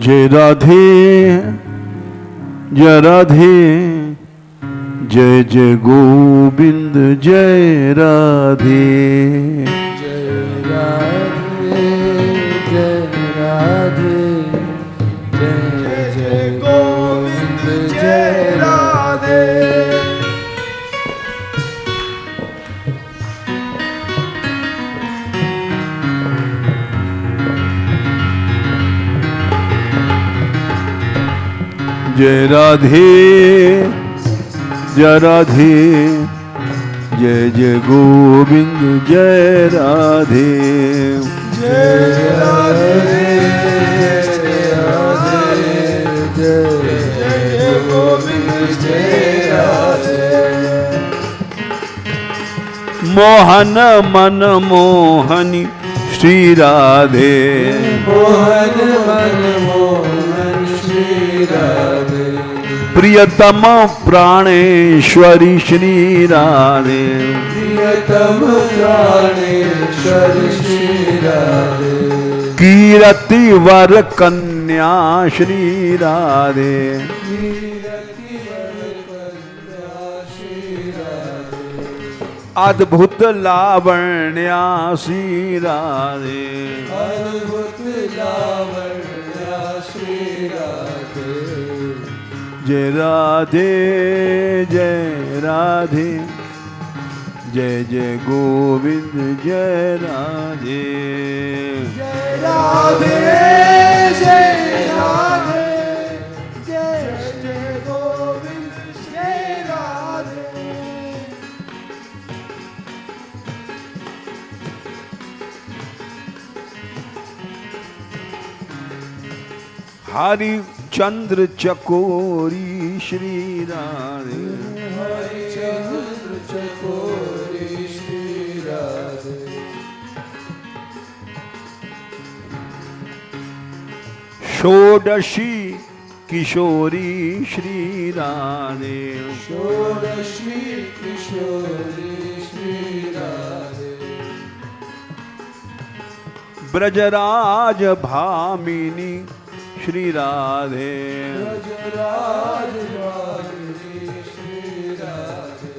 जय राधे जय राधे जय जय गोविंद जय राधे जय राधे जय राधे जय जय गोविंद जय राधे। जय राधे जय राधे जय जय गोविंद जय राधे जय राधे जय राधे जय जय गोविंद जय राधे। मोहन मन मोहनी श्री राधे मोहन मन मोहन श्री राधे प्रियतम प्राणेश्वरी श्री राधे प्रियतम प्राणेश्वर श्री राधे कीरति वर कन्या श्री राधे कीरति वर कन्या श्री राधे अद्भुत लावण्या श्री राधे अद्भुत लावण्या श्री राधे। जय राधे जय राधे जय जय गोविंद जय राधे जय राधे जय राधे जय जय गोविंद जय राधे। हरिचंद्र चकोरी श्री राधे हरिचंद्र चकोरी श्री राधे षोडशी किशोरी श्री राधे षोडशी किशोरी श्री राधे ब्रजराज भामिनी श्री राधे ब्रजराज भामिनी श्री राधे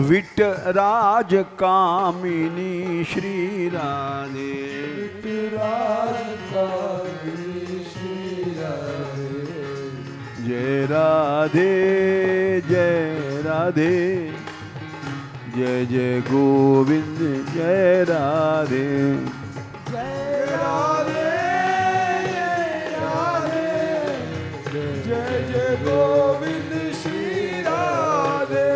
विटराज कामिनी श्री राधे विटराज कामिनी श्री राधे। जय राधे जय राधे जय जय गोविंद जय राधे जय राधे जय राधे जय जय गोविंद श्री राधे।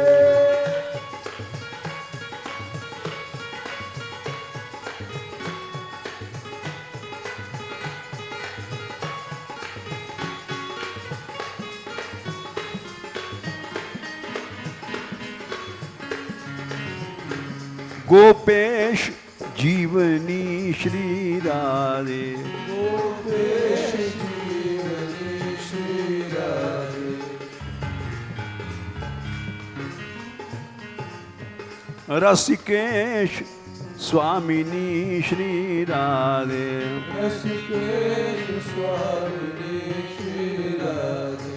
गोपेश जीवनी श्री राधे गोपेश जीवनी श्री राधे रसिकेश स्वामिनी श्री राधे रसिकेश स्वामिनी श्री राधे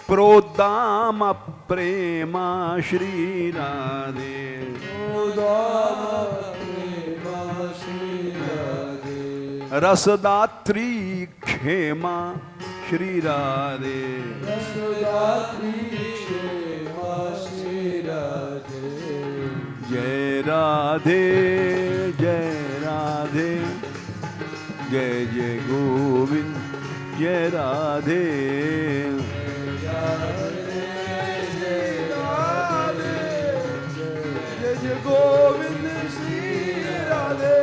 प्रोदाम प्रेमा श्री राधे उदाम प्रेमा श्री राधे रसदात्री क्षेमा श्री राधे रसदात्री क्षेमा श्री राधे। जय राधे जय राधे जय जय गोविंद जय राधे जय जय गोविंद श्री राधे।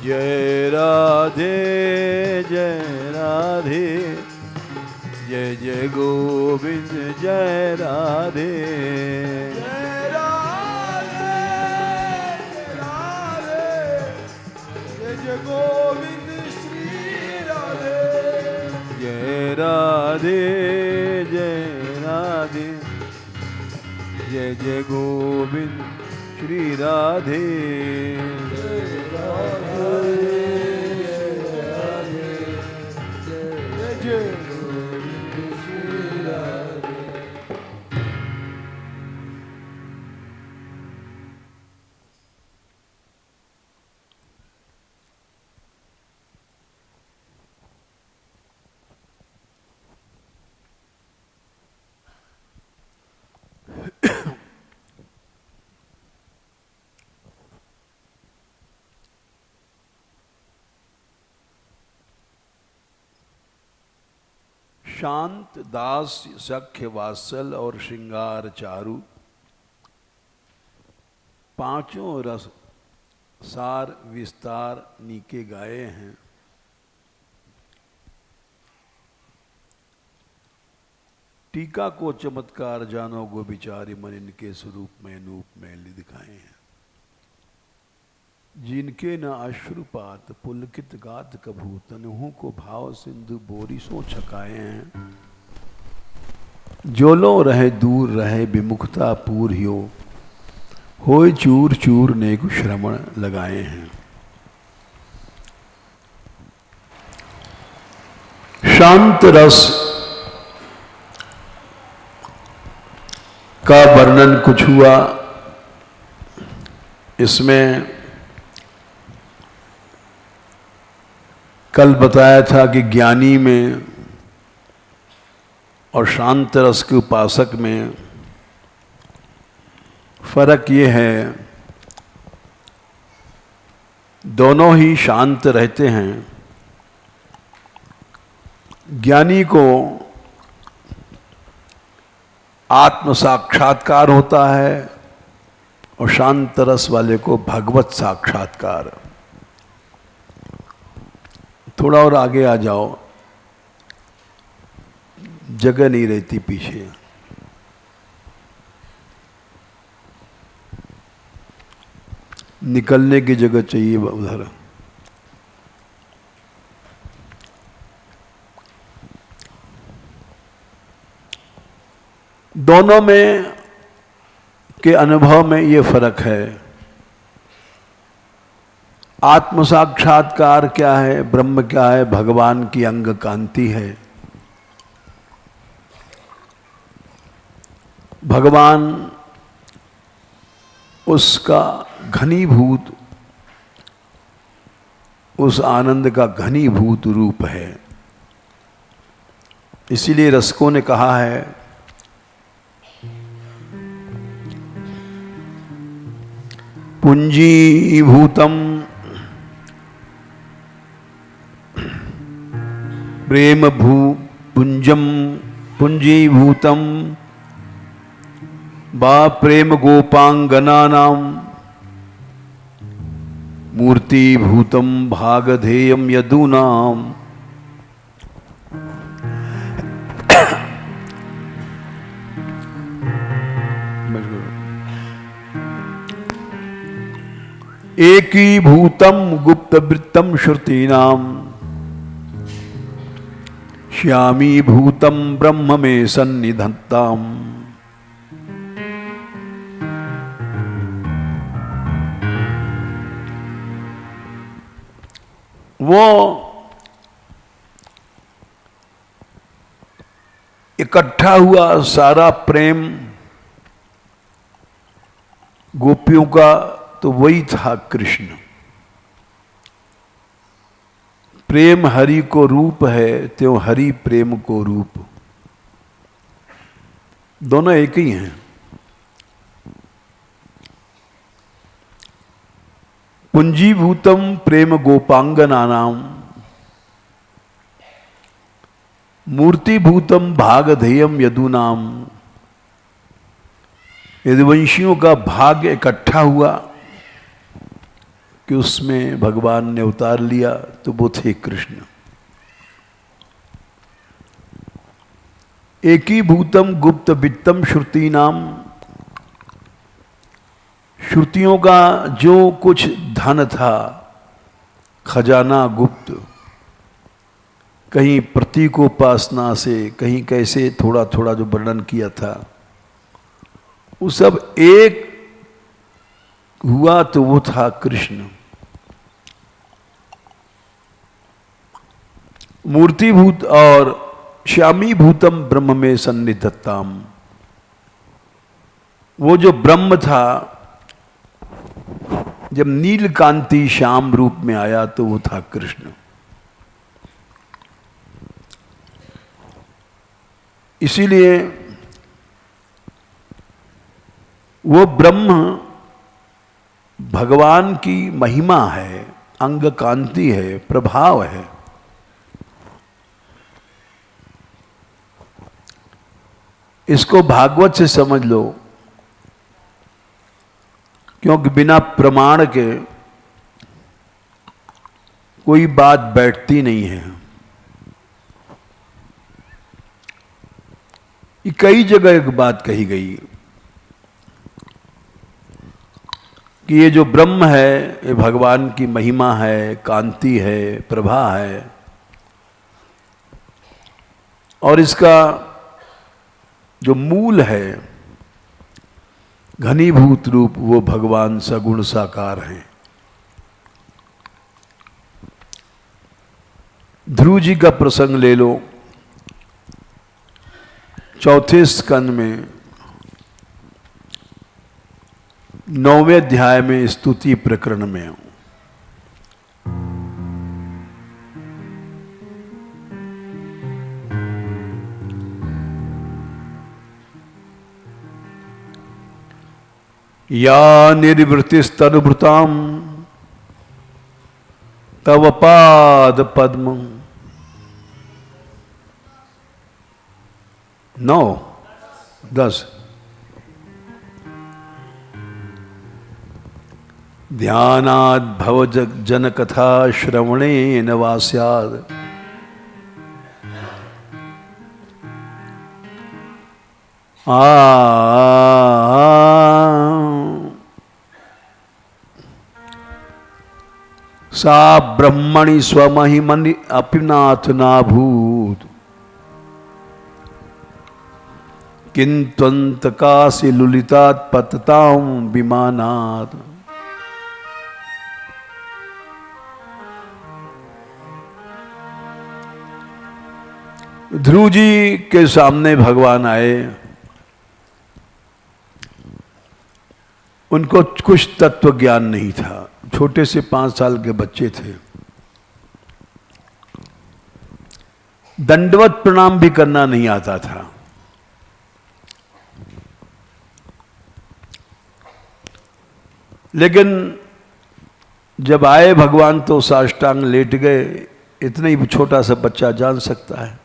जय राधे जय राधे जय जय गोविंद जय राधे जय राधे जय राधे जय जय गोविंद श्री राधे। जय राधे जय राधे जय जय गोविंद श्री राधे जय राधे जय राधे जय जय गोविंद श्री राधे। शांत दास सख्य वात्सल और श्रृंगार चारु पांचों रस सार विस्तार नीके गाए हैं। टीका को चमत्कार जानो गो बिचारी मन इनके स्वरूप में नूप में दिखाए हैं। जिनके न अश्रुपात पुलकित गात कभू तनहु को भाव सिंधु बोरी सो छकाए हैं। जो लो रहे दूर रहे विमुखता पूर्यो होय चूर चूर नेक श्रवण लगाए हैं। शांत रस का वर्णन कुछ हुआ। इसमें कल बताया था कि ज्ञानी में और शांत रस के उपासक में फर्क ये है, दोनों ही शांत रहते हैं। ज्ञानी को आत्म साक्षात्कार होता है और शांत रस वाले को भगवत साक्षात्कार। थोड़ा और आगे आ जाओ, जगह नहीं रहती पीछे। निकलने की जगह चाहिए उधर। दोनों में के अनुभव में ये फर्क है। आत्म साक्षात्कार क्या है, ब्रह्म क्या है, भगवान की अंग कांति है। भगवान उसका घनीभूत, उस आनंद का घनीभूत रूप है। इसीलिए रसकों ने कहा है पुंजीभूतम प्रेम भू पुंजम पुंजीभूतम बा प्रेम गोपांगनानाम मूर्तिभूतम भागधेयम यदूनाम। एकीभूतम गुप्तवृत्तम श्रुतीनाम श्यामी भूतम ब्रह्म में सन्निधत्ताम। वो इकट्ठा हुआ सारा प्रेम गोपियों का, तो वही था कृष्ण। प्रेम हरि को रूप है, त्यों हरि प्रेम को रूप। दोनों एक ही हैं। पुंजीभूतम प्रेम गोपांगनानाम मूर्तिभूतम भागधेयम यदूनाम। यदुवंशियों का भाग्य इकट्ठा हुआ कि उसमें भगवान ने उतार लिया, तो वो थे कृष्ण। एकीभूतम गुप्त वित्तम श्रुति नाम। श्रुतियों का जो कुछ धन था, खजाना गुप्त, कहीं प्रतीकोपासना से, कहीं कैसे थोड़ा थोड़ा जो वर्णन किया था, वो सब एक हुआ तो वो था कृष्ण। मूर्तिभूत और श्यामी भूतम ब्रह्म में सन्निधत्ताम, वो जो ब्रह्म था जब नीलकांति श्याम रूप में आया तो वो था कृष्ण। इसीलिए वो ब्रह्म भगवान की महिमा है, अंग कांति है, प्रभाव है। इसको भागवत से समझ लो, क्योंकि बिना प्रमाण के कोई बात बैठती नहीं है। ये कई जगह एक बात कही गई कि ये जो ब्रह्म है ये भगवान की महिमा है, कांति है, प्रभा है, और इसका जो मूल है घनीभूत रूप वो भगवान सगुण साकार हैं। ध्रुव जी का प्रसंग ले लो, चौथे स्कंद में 9वें अध्याय में स्तुति प्रकरण में या निर्वृतिस्तनुभृताम तव पाद पद्म। 9, 10 ध्यानाद भव जन कथा श्रवणेन वा स्याद। सा ब्रह्मणि स्वमहिमनि अपिनाथ नाभूत किंत्वंत काशी लुलितात पततां विमानात्। ध्रुव जी के सामने भगवान आए, उनको कुछ तत्व ज्ञान नहीं था, छोटे से 5 साल के बच्चे थे, दंडवत प्रणाम भी करना नहीं आता था। लेकिन जब आए भगवान तो साष्टांग लेट गए। इतना ही छोटा सा बच्चा जान सकता है।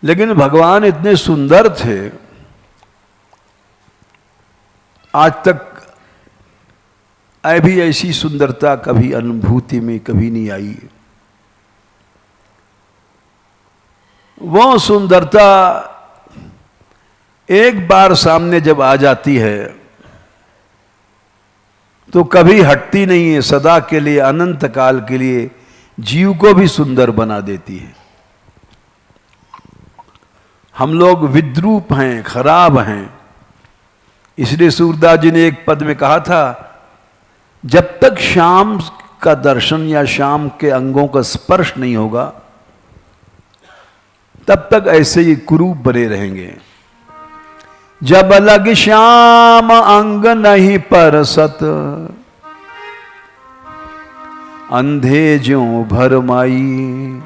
लेकिन भगवान इतने सुंदर थे, आज तक भी ऐसी सुंदरता कभी अनुभूति में कभी नहीं आई। वो सुंदरता एक बार सामने जब आ जाती है तो कभी हटती नहीं है, सदा के लिए, अनंत काल के लिए जीव को भी सुंदर बना देती है। हम लोग विद्रूप हैं, खराब हैं। इसलिए सूरदास जी ने एक पद में कहा था, जब तक श्याम का दर्शन या श्याम के अंगों का स्पर्श नहीं होगा तब तक ऐसे ही कुरूप बने रहेंगे। जब लग श्याम अंग नहीं परसत अंधे ज्यों भरमाई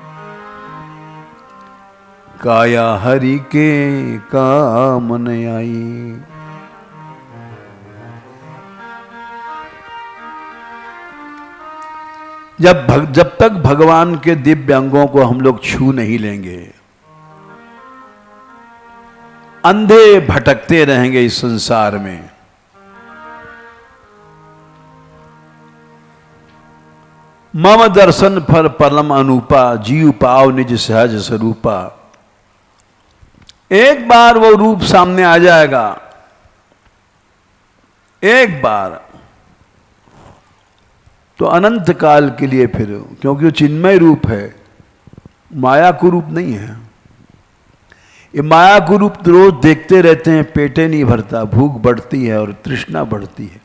काया हरि के काम न आई। जब तक भगवान के दिव्य अंगों को हम लोग छू नहीं लेंगे, अंधे भटकते रहेंगे इस संसार में। मम दर्शन फल परम अनूपा जीव पाव निज सहज स्वरूपा। एक बार वो रूप सामने आ जाएगा, एक बार तो अनंत काल के लिए फिर, क्योंकि वो चिन्मय रूप है, माया को रूप नहीं है। ये माया को रूप रोज देखते रहते हैं, पेटे नहीं भरता, भूख बढ़ती है और तृष्णा बढ़ती है।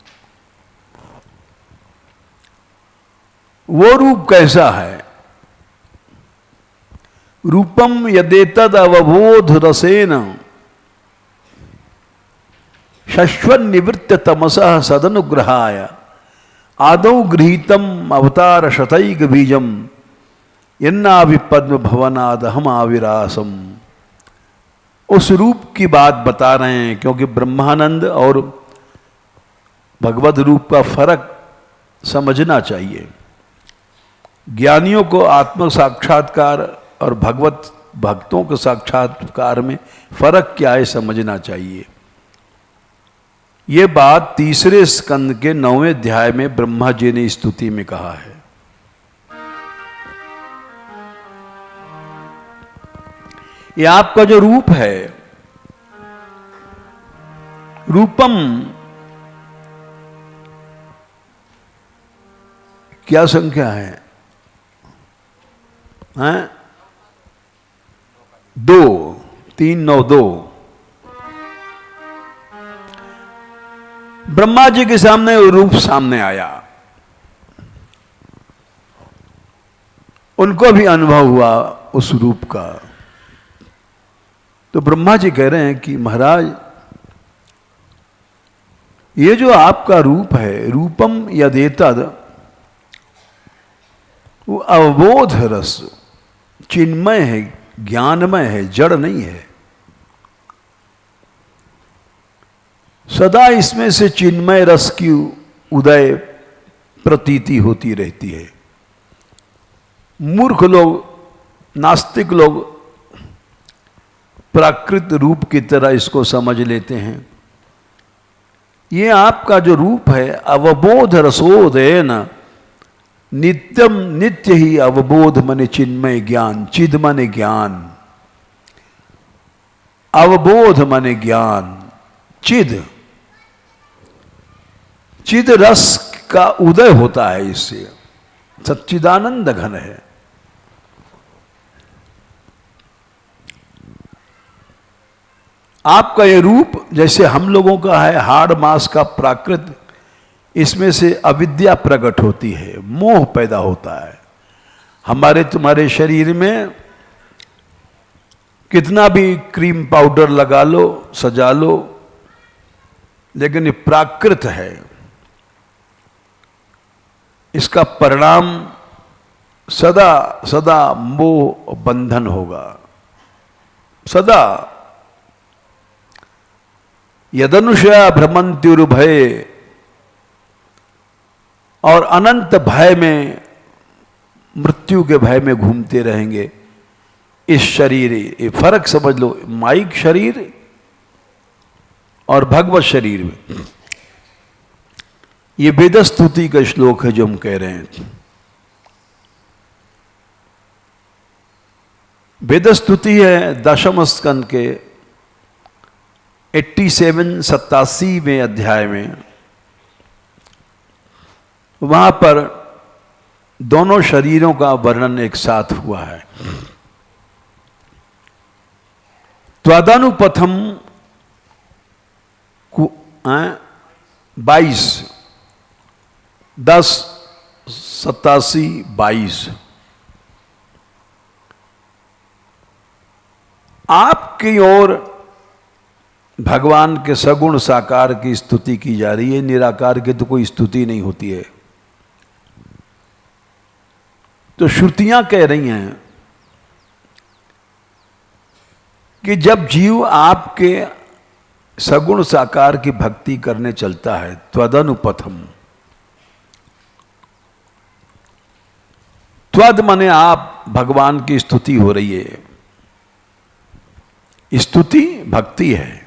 वो रूप कैसा है? रूपम यदेतद अवबोध रसेन शश्वन निवृत्त तमसः सदनुग्रहाय आदौ गृहीतम अवतार शतैक बीजम यन्नाभि पद्म भवनाद हम आविरासम। उस रूप की बात बता रहे हैं, क्योंकि ब्रह्मानंद और भगवत रूप का फर्क समझना चाहिए। ज्ञानियों को आत्म साक्षात्कार और भगवत भक्तों के साक्षात्कार में फर्क क्या है समझना चाहिए। ये बात तीसरे स्कंद के 9वें अध्याय में ब्रह्मा जी ने स्तुति में कहा है। ये आपका जो रूप है, रूपम क्या संख्या है? हैं? 2, 3, 9, 2। ब्रह्मा जी के सामने वो रूप सामने आया, उनको भी अनुभव हुआ उस रूप का। तो ब्रह्मा जी कह रहे हैं कि महाराज, ये जो आपका रूप है, रूपम यदेतद, वो अवबोध रस, चिन्मय है, ज्ञानमय है, जड़ नहीं है। सदा इसमें से चिन्मय रस की उदय प्रतीति होती रहती है। मूर्ख लोग, नास्तिक लोग प्राकृत रूप की तरह इसको समझ लेते हैं। ये आपका जो रूप है, अवबोध रसोदयन नित्यम, नित्य ही अवबोध मने चिन्मय ज्ञान, चिद मने ज्ञान, अवबोध मने ज्ञान, चिद, चिद रस का उदय होता है इससे, सच्चिदानंद घन है। आपका ये रूप जैसे हम लोगों का है, हाड़ मांस का प्राकृत, इसमें से अविद्या प्रकट होती है, मोह पैदा होता है। हमारे तुम्हारे शरीर में कितना भी क्रीम पाउडर लगा लो, सजा लो, लेकिन ये प्राकृत है। इसका परिणाम सदा सदा मोह बंधन होगा, सदा। यदनुषया भ्रमंत्युर्भय, और अनंत भय में, मृत्यु के भय में घूमते रहेंगे इस शरीर। ये फर्क समझ लो, माइक शरीर और भगवत शरीर में। ये वेदस्तुति का श्लोक है जो हम कह रहे हैं। वेदस्तुति है 10वें स्कंद के 87वें अध्याय में। वहां पर दोनों शरीरों का वर्णन एक साथ हुआ है। त्वदनुपथम 22, 10, 87, 22। आपकी ओर भगवान के सगुण साकार की स्तुति की जा रही है, निराकार की तो कोई स्तुति नहीं होती है। तो श्रुतियां कह रही हैं कि जब जीव आपके सगुण साकार की भक्ति करने चलता है, त्वदनुपथम, त्वद माने आप, भगवान की स्तुति हो रही है। स्तुति भक्ति है,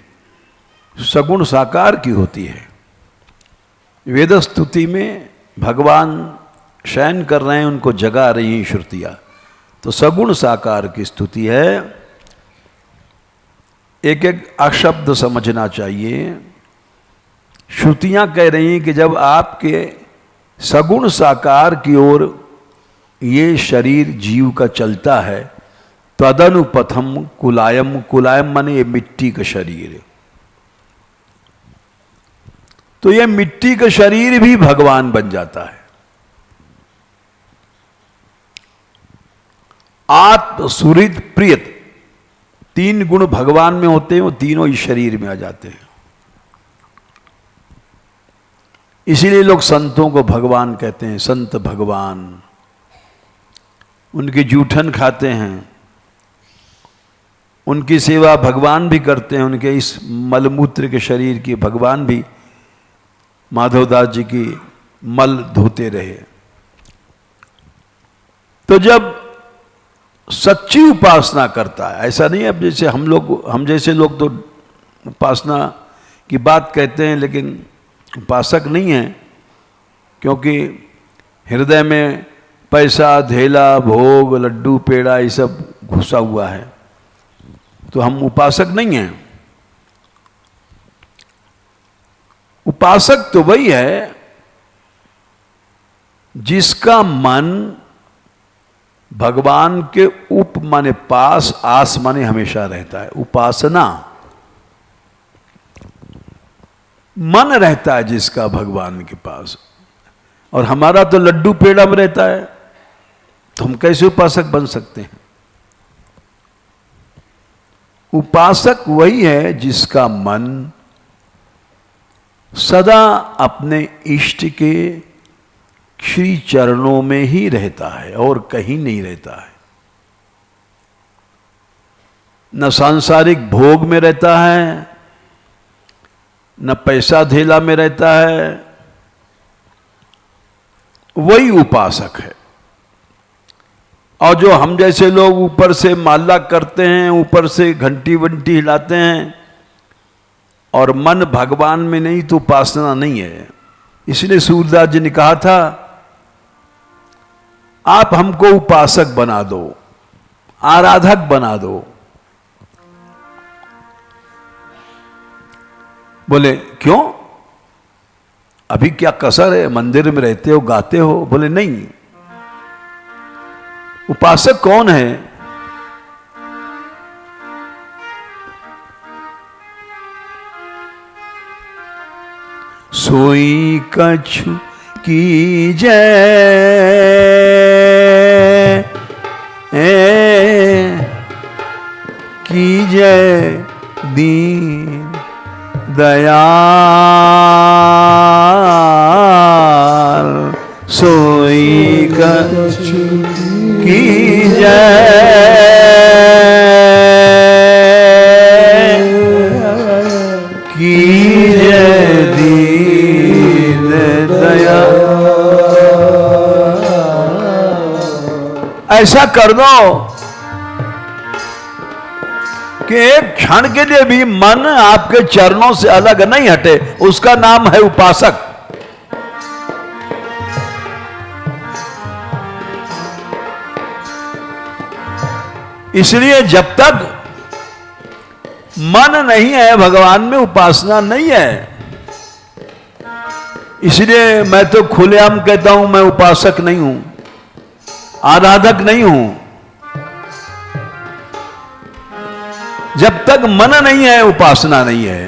सगुण साकार की होती है। वेद स्तुति में भगवान शयन कर रहे हैं, उनको जगा रही हैं श्रुतियां, तो सगुण साकार की स्तुति है। एक एक अशब्द समझना चाहिए। श्रुतियां कह रही हैं कि जब आपके सगुण साकार की ओर ये शरीर जीव का चलता है, तदनुपथम कुलायम, कुलायम माने ये मिट्टी का शरीर। तो ये मिट्टी का शरीर भी भगवान बन जाता है। आत्म सुहृद प्रियत, 3 गुण भगवान में होते हैं, वो तीनों इस शरीर में आ जाते हैं। इसीलिए लोग संतों को भगवान कहते हैं, संत भगवान। उनके जूठन खाते हैं, उनकी सेवा भगवान भी करते हैं, उनके इस मलमूत्र के शरीर की भगवान भी माधवदास जी की मल धोते रहे। तो जब सच्ची उपासना करता है, ऐसा नहीं है अब जैसे हम जैसे लोग तो उपासना की बात कहते हैं लेकिन उपासक नहीं है, क्योंकि हृदय में पैसा, धेला, भोग, लड्डू, पेड़ा ये सब घुसा हुआ है, तो हम उपासक नहीं हैं। उपासक तो वही है जिसका मन भगवान के उप माने पास, आस माने हमेशा रहता है। उपासना मन रहता है जिसका भगवान के पास, और हमारा तो लड्डू पेड़ा में रहता है, तो हम कैसे उपासक बन सकते हैं? उपासक वही है जिसका मन सदा अपने इष्ट के श्री चरणों में ही रहता है और कहीं नहीं रहता है। न सांसारिक भोग में रहता है, न पैसा धेला में रहता है, वही उपासक है। और जो हम जैसे लोग ऊपर से माला करते हैं, ऊपर से घंटी वंटी हिलाते हैं और मन भगवान में नहीं, तो उपासना नहीं है। इसलिए सूरदास जी ने कहा था, आप हमको उपासक बना दो, आराधक बना दो। बोले क्यों, अभी क्या कसर है, मंदिर में रहते हो, गाते हो? बोले नहीं, उपासक कौन है? सोई कछु की जय की जय दीन दयाल, सोई कछु की जय की जय दीन दयाल। ऐसा कर दो कि एक क्षण के लिए भी मन आपके चरणों से अलग नहीं हटे, उसका नाम है उपासक। इसलिए जब तक मन नहीं है भगवान में, उपासना नहीं है। इसलिए मैं तो खुलेआम कहता हूं, मैं उपासक नहीं हूं, आराधक नहीं हूं। जब तक मन नहीं है, उपासना नहीं है।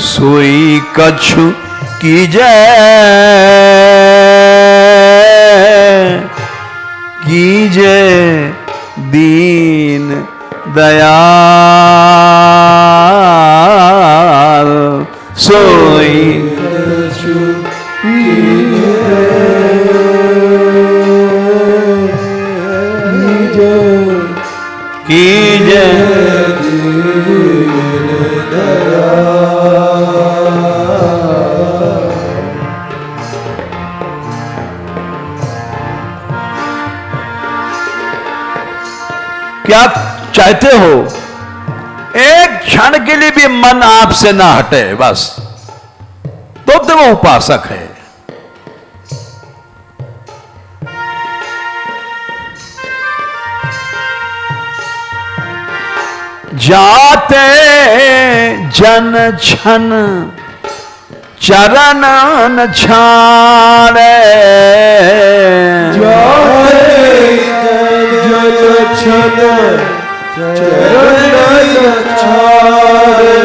सोई कछु की जय की जय दीन दयाल, सोई कछु की जय की जय। क्या चाहते हो? एक क्षण के लिए भी मन आपसे ना हटे, बस तो वो उपासक है। जाते जन छन चरण न छाड़े, जाते जन छन चरण छाड़े।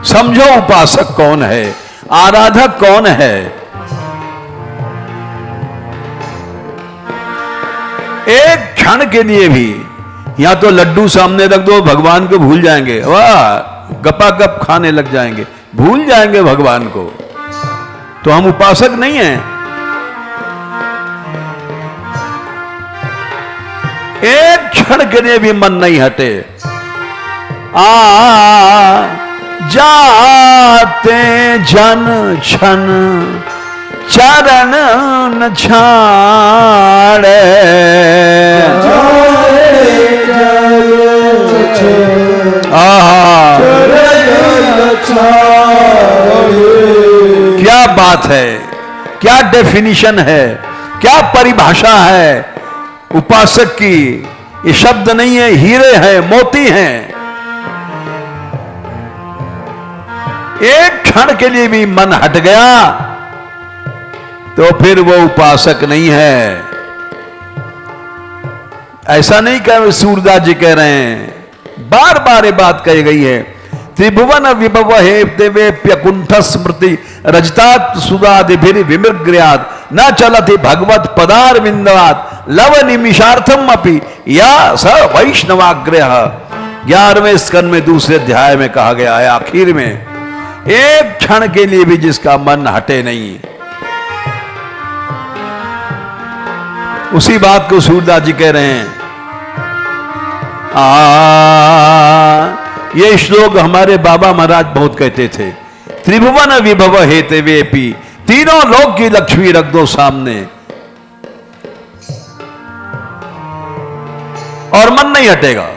समझो उपासक कौन है, आराधक कौन है। एक क्षण के लिए भी या तो लड्डू सामने रख दो, भगवान को भूल जाएंगे, वाह गपा गप खाने लग जाएंगे, भूल जाएंगे भगवान को, तो हम उपासक नहीं हैं। एक क्षण के लिए भी मन नहीं हटे। जाते जन छन चरण न छाड़े। क्या बात है, क्या डेफिनिशन है, क्या परिभाषा है उपासक की। ये शब्द नहीं है, हीरे हैं, मोती हैं। एक क्षण के लिए भी मन हट गया तो फिर वो उपासक नहीं है। ऐसा नहीं कह सूरदास जी कह रहे हैं, बार बार ये बात कही गई है। त्रिभुवन विभव हे देवेप्यकुंठ स्मृति रजतात सुदादिभिर विमृग्र्याद न चलति भगवत पदार विंदवात लव निमिषार्थम अपि या स वैष्णवाग्रह। 11वें स्कंद में दूसरे अध्याय में कहा गया है, आखिर में एक क्षण के लिए भी जिसका मन हटे नहीं। उसी बात को सूरदास जी कह रहे हैं। ये श्लोक हमारे बाबा महाराज बहुत कहते थे। त्रिभुवन विभव हेते वेपी, तीनों लोक की लक्ष्मी रख दो सामने और मन नहीं हटेगा।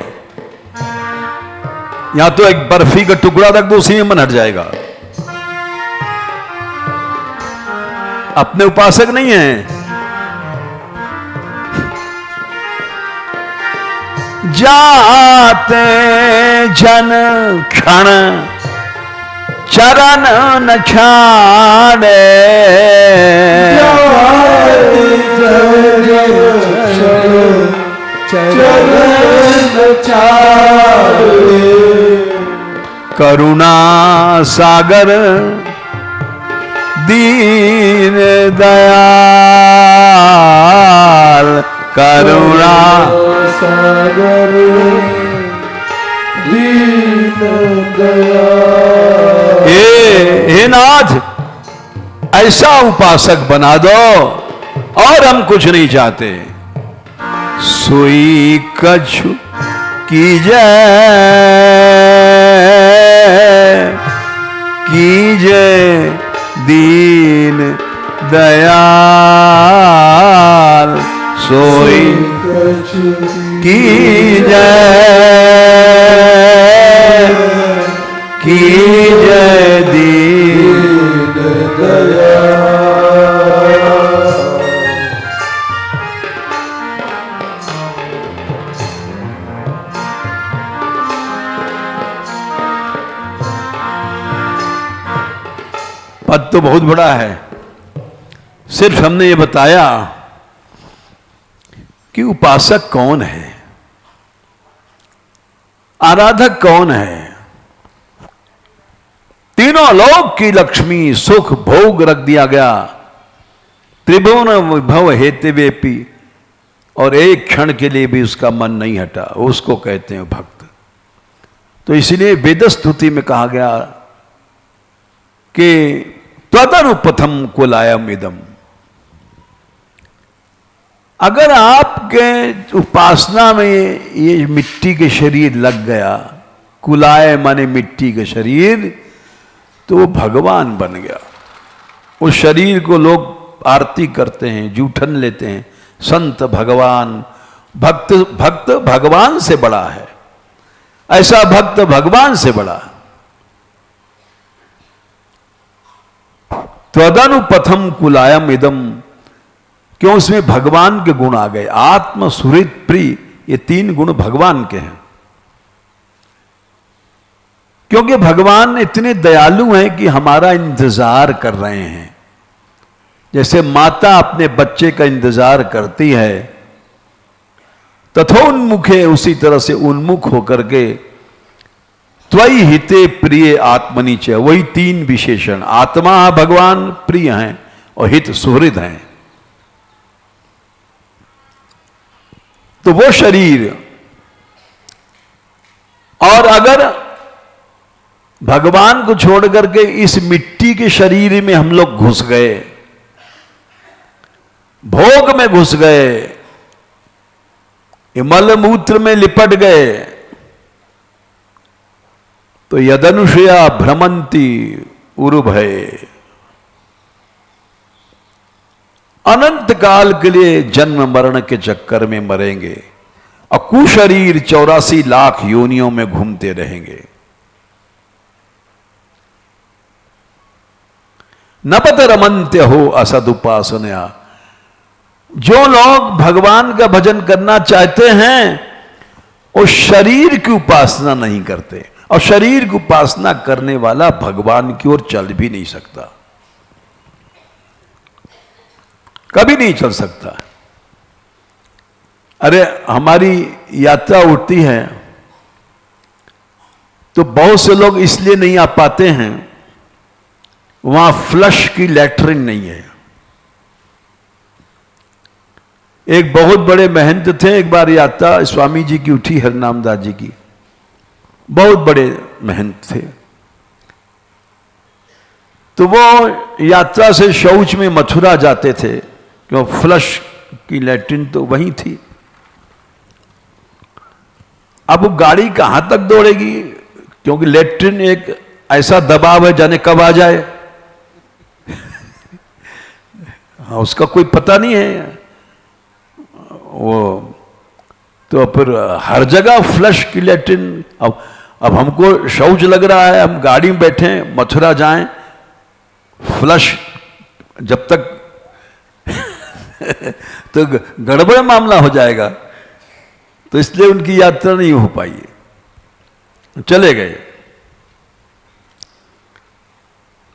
या तो एक बर्फी का टुकड़ा रख दो, उसी में मन हट जाएगा। अपने उपासक नहीं है। जाते जन क्षण चरण न छाड़े। करुणा सागर दीन दयाल, करुणा सागर दीन दयाल। हे नाथ, ऐसा उपासक बना दो और हम कुछ नहीं चाहते। सोई कछु कीजय कीजय दीन दयाल, सोई कीजय कीजय दीन दयाल। पद तो बहुत बड़ा है, सिर्फ हमने ये बताया कि उपासक कौन है, आराधक कौन है। तीनों लोक की लक्ष्मी सुख भोग रख दिया गया। त्रिभुवन विभव हेते वेपी, और एक क्षण के लिए भी उसका मन नहीं हटा, उसको कहते हैं भक्त। तो इसलिए वेद स्तुति में कहा गया कि त्वदनुपथम कुलायम इदम। अगर आपके उपासना में ये मिट्टी के शरीर लग गया, कुलाय माने मिट्टी के शरीर, तो वो भगवान बन गया। उस शरीर को लोग आरती करते हैं, जूठन लेते हैं, संत भगवान, भक्त भक्त भगवान से बड़ा है, ऐसा भक्त भगवान से बड़ा। त्वदनुपथम कुलायम इदम, क्यों? उसमें भगवान के गुण आ गए। आत्म सुहृद प्रिय, ये 3 गुण भगवान के हैं। क्योंकि भगवान इतने दयालु हैं कि हमारा इंतजार कर रहे हैं। जैसे माता अपने बच्चे का इंतजार करती है, तथोन्मुखे उसी तरह से उन्मुख होकर के त्वयि हिते प्रिय आत्मनि च, वही तीन विशेषण, आत्मा भगवान प्रिय हैं और हित सुहृद हैं। तो वो शरीर, और अगर भगवान को छोड़ करके इस मिट्टी के शरीर में हम लोग घुस गए, भोग में घुस गए, मल मूत्र में लिपट गए, तो यदनुषया भ्रमंती उरुभय, अनंत काल के लिए जन्म मरण के चक्कर में मरेंगे और कुशरीर 84 लाख योनियों में घूमते रहेंगे। नपत रमन्त्य हो असदुपासनया, जो लोग भगवान का भजन करना चाहते हैं वो शरीर की उपासना नहीं करते, और शरीर की उपासना करने वाला भगवान की ओर चल भी नहीं सकता, कभी नहीं चल सकता। अरे हमारी यात्रा उठती है तो बहुत से लोग इसलिए नहीं आ पाते हैं, वहां फ्लश की लैट्रिन नहीं है। एक बहुत बड़े महंत थे, एक बार यात्रा स्वामी जी की उठी, हरनामदास जी की, बहुत बड़े महंत थे। तो वो यात्रा से शौच में मथुरा जाते थे, क्यों फ्लश की लैट्रिन तो वहीं थी। अब वो गाड़ी कहां तक दौड़ेगी, क्योंकि लैट्रिन एक ऐसा दबाव है जाने कब आ जाए, हाँ, उसका कोई पता नहीं है वो। तो फिर हर जगह फ्लश की लैट्रिन। अब हमको शौच लग रहा है, हम गाड़ी में बैठे मथुरा जाएं, फ्लश जब तक तो गड़बड़ मामला हो जाएगा, तो इसलिए उनकी यात्रा नहीं हो पाई, चले गए।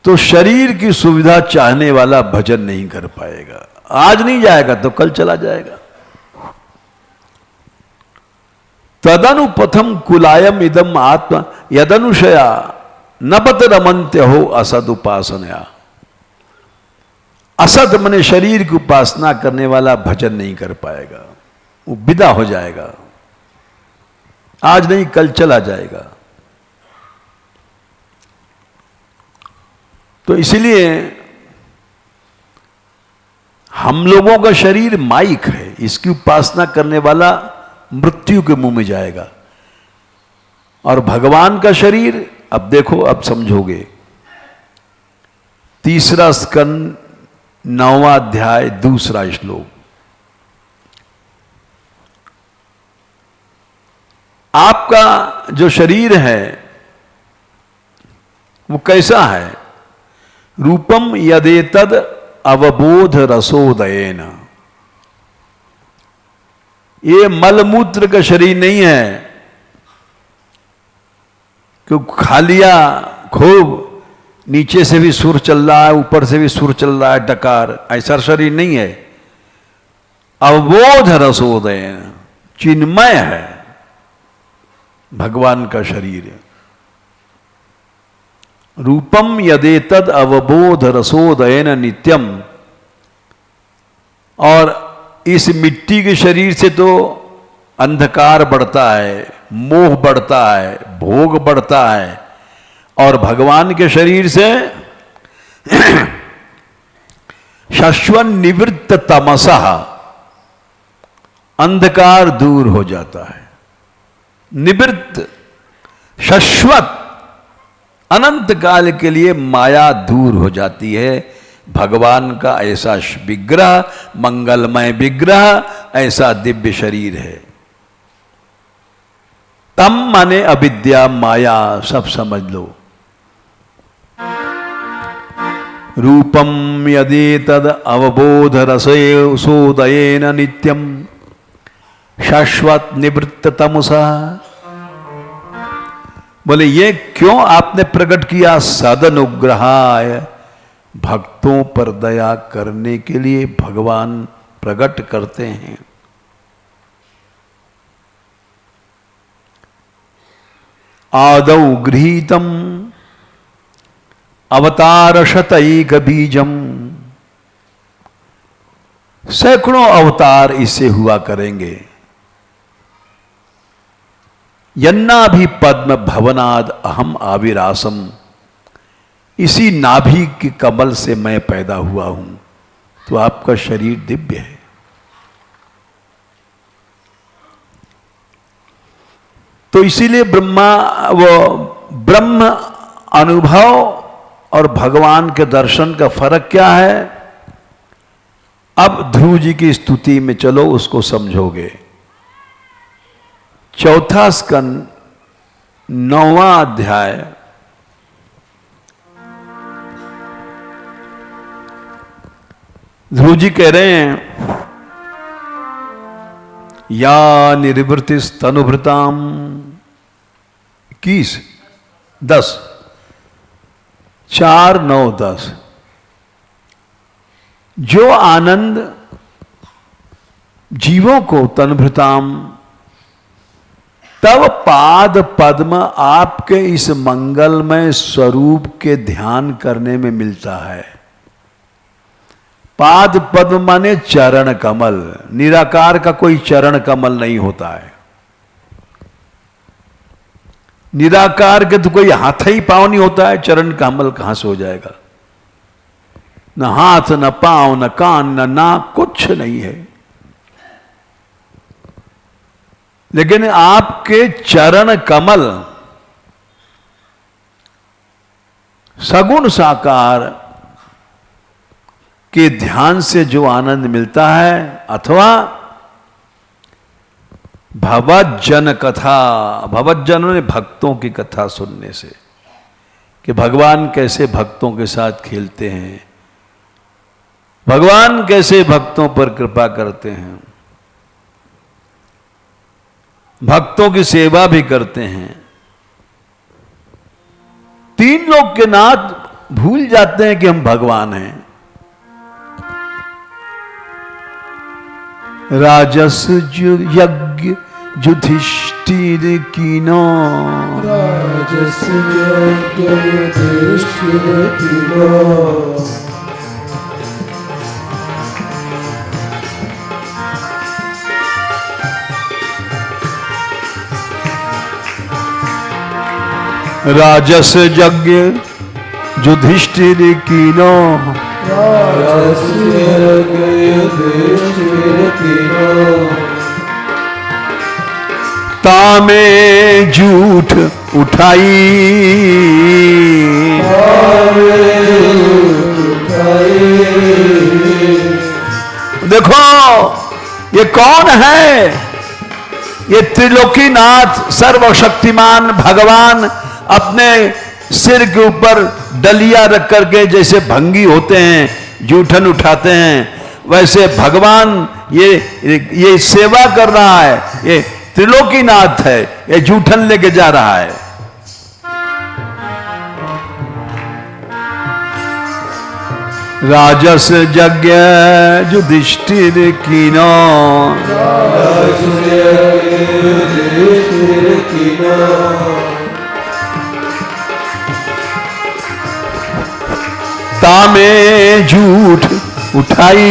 तो शरीर की सुविधा चाहने वाला भजन नहीं कर पाएगा, आज नहीं जाएगा तो कल चला जाएगा। तदनुपथम कुलायम इदम आत्मा यदनुषया नपत रमन्त्य हो असद उपासनया। असद मने शरीर की उपासना करने वाला भजन नहीं कर पाएगा, वो विदा हो जाएगा, आज नहीं कल चला जाएगा। तो इसलिए हम लोगों का शरीर माइक है, इसकी उपासना करने वाला मृत्यु के मुंह में जाएगा। और भगवान का शरीर, अब देखो, अब समझोगे। 3 स्कंद 9वां अध्याय 2 श्लोक। आपका जो शरीर है वो कैसा है? रूपम यदेतद अवबोध रसोदयेन। ये मलमूत्र का शरीर नहीं है, क्योंकि खा लिया खूब, नीचे से भी सुर चल रहा है, ऊपर से भी सुर चल रहा है, डकार, ऐसा शरीर नहीं है। अवबोध रसोदयेन, चिन्मय है भगवान का शरीर। रूपम यदेतद अवबोध रसोदयेन नित्यम। और इस मिट्टी के शरीर से तो अंधकार बढ़ता है, मोह बढ़ता है, भोग बढ़ता है, और भगवान के शरीर से शाश्वत निवृत्त तमसः, अंधकार दूर हो जाता है। निवृत्त, शाश्वत, अनंत काल के लिए माया दूर हो जाती है। भगवान का ऐसा विग्रह, मंगलमय विग्रह, ऐसा दिव्य शरीर है। तम माने अविद्या, माया, सब समझ लो। रूपम यदि तद अवबोध रसोदयेन नित्यम शाश्वत निवृत्त तमसा। बोले ये क्यों आपने प्रकट किया? सदनुग्रहाय भक्तों पर दया करने के लिए भगवान प्रकट करते हैं। आदौ गृहीतम अवतार शतैक बीजम, सैकड़ों अवतार इससे हुआ करेंगे। यन्ना भी पद्म भवनाद अहम आविरासम, इसी नाभि के कमल से मैं पैदा हुआ हूं। तो आपका शरीर दिव्य है। तो इसीलिए ब्रह्म अनुभव और भगवान के दर्शन का फर्क क्या है? अब ध्रुव जी की स्तुति में चलो, उसको समझोगे। चौथा स्कंद 9वां अध्याय, ध्रुव जी कह रहे हैं, या निर्वृतिस्तनुभृताम 21, 10, 4, 9, 10। जो आनंद जीवों को तनुभृताम, तब पाद पद्म आपके इस मंगलमय स्वरूप के ध्यान करने में मिलता है। पाद पद्म माने चरण कमल। निराकार का कोई चरण कमल नहीं होता है। निराकार के तो कोई हाथ ही पांव नहीं होता है, चरण कमल कहां से हो जाएगा? न हाथ, न पांव, न कान, न नाक, कुछ नहीं है। लेकिन आपके चरण कमल सगुण साकार के ध्यान से जो आनंद मिलता है, अथवा भवज्जन कथा, भवज्जनों ने भक्तों की कथा सुनने से, कि भगवान कैसे भक्तों के साथ खेलते हैं, भगवान कैसे भक्तों पर कृपा करते हैं, भक्तों की सेवा भी करते हैं। तीन लोग के नाथ भूल जाते हैं कि हम भगवान हैं। राजस यज्ञ युधिष्ठिर कीनो, राजस यज्ञ युधिष्ठिर कीनो, राजस यज्ञ युधिष्ठिर कीनो, राजस यज्ञ युधिष्ठिर कीनो, तामे झूठ उठाई, देखो ये कौन है? ये त्रिलोकीनाथ सर्वशक्तिमान भगवान अपने सिर के ऊपर डलिया रख करके जैसे भंगी होते हैं, जूठन उठाते हैं, वैसे भगवान ये सेवा कर रहा है। ये त्रिलोकीनाथ है, ये जूठन लेके जा रहा है। राजस यज्ञ युधिष्ठिर कीनो, तामे झूठ उठाई,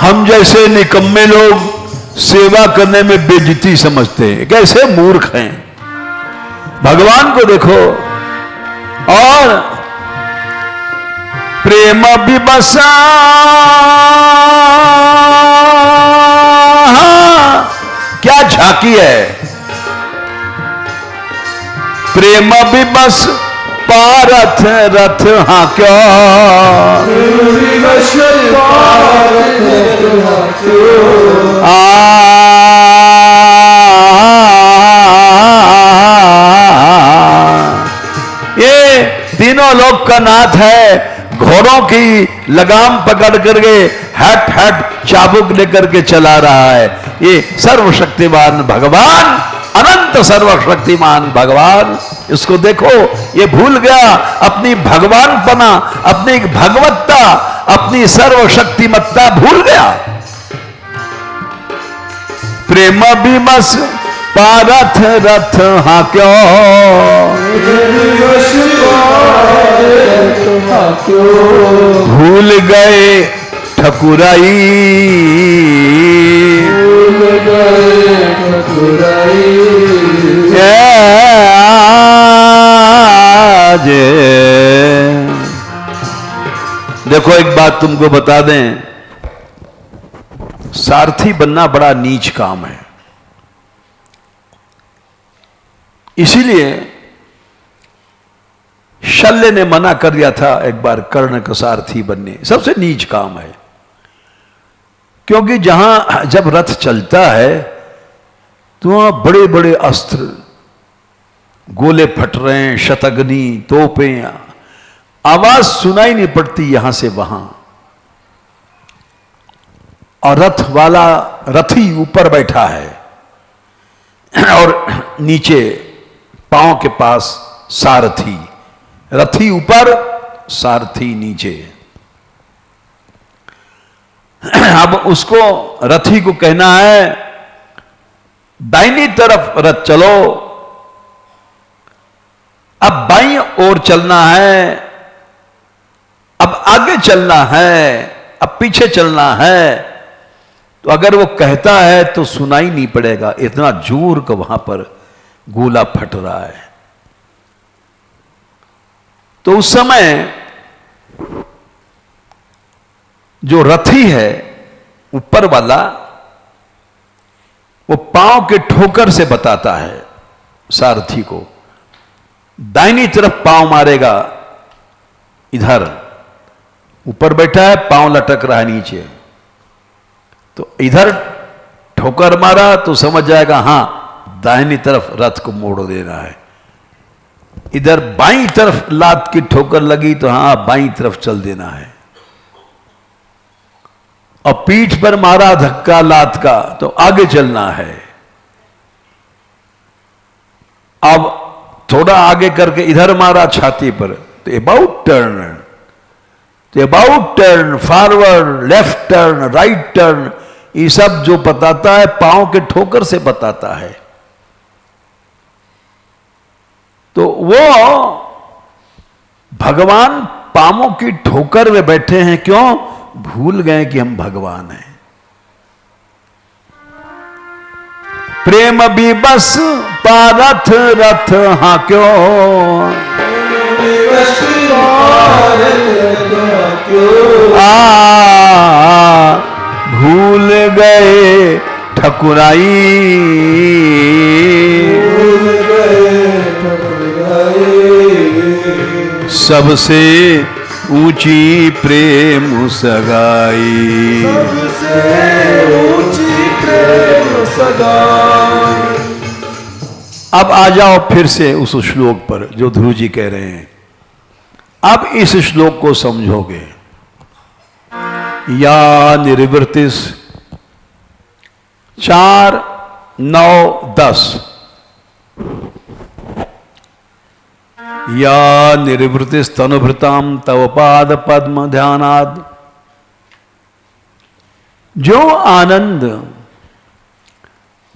हम जैसे निकम्मे लोग सेवा करने में बेइज्जती समझते हैं, कैसे मूर्ख हैं। भगवान को देखो, और प्रेम विवसा क्या झांकी है। प्रेम विवश पारथ रथ हाक्यो, ये तीनों लोक का नाथ है। घोड़ों की लगाम पकड़ करके हट हट चाबुक लेकर के चला रहा है। ये सर्वशक्तिमान भगवान अनंत सर्वशक्तिमान भगवान। इसको देखो, ये भूल गया अपनी भगवानपना, अपनी भगवत्ता, अपनी सर्वशक्तिमत्ता भूल गया। प्रेम विमस पारथ रथ हाँ क्यों, भूल गए ठकुराई, देखो एक बात तुमको बता दें, सारथी बनना बड़ा नीच काम है। इसीलिए शल्य ने मना कर दिया था एक बार कर्ण का सारथी बनने, सबसे नीच काम है। क्योंकि जहां जब रथ चलता है तो वहां बड़े बड़े अस्त्र, गोले फट रहे हैं, शतग्नि, तोपें, आवाज सुनाई नहीं पड़ती यहां से वहां। और रथ वाला रथी ऊपर बैठा है और नीचे पांव के पास सारथी, रथी ऊपर सारथी नीचे। अब उसको रथी को कहना है दाहिनी तरफ रथ चलो, अब बाईं ओर चलना है, अब आगे चलना है, अब पीछे चलना है। तो अगर वो कहता है तो सुनाई नहीं पड़ेगा, इतना जोर का वहां पर गोला फट रहा है। तो उस समय जो रथी है ऊपर वाला, वो पांव के ठोकर से बताता है सारथी को, दाहिनी तरफ पांव मारेगा, इधर ऊपर बैठा है, पांव लटक रहा है नीचे, तो इधर ठोकर मारा तो समझ जाएगा हां दाहिनी तरफ रथ को मोड़ देना है। इधर बाईं तरफ लात की ठोकर लगी तो हां बाईं तरफ चल देना है। और पीठ पर मारा धक्का लात का तो आगे चलना है। अब थोड़ा आगे करके इधर मारा छाती पर तो अबाउट टर्न, तो about turn, forward, left turn, right turn, ये सब जो बताता है पांव के ठोकर से बताता है। तो वो भगवान पांवों की ठोकर में बैठे हैं, क्यों? भूल गए कि हम भगवान हैं। प्रेम भी बस पारथ रथ हाँ क्यों, भूल गए ठकुराई, सबसे ऊंची प्रेम सगाई, सबसे ऊंची प्रेम सगाई। अब आ जाओ फिर से उस श्लोक पर जो ध्रुव जी कह रहे हैं। अब इस श्लोक को समझोगे। या निर्वृत्तिस 4, 9, 10। या निर्वृत्तिस तनुभृताम तव पाद पद्म ध्यानाद। जो आनंद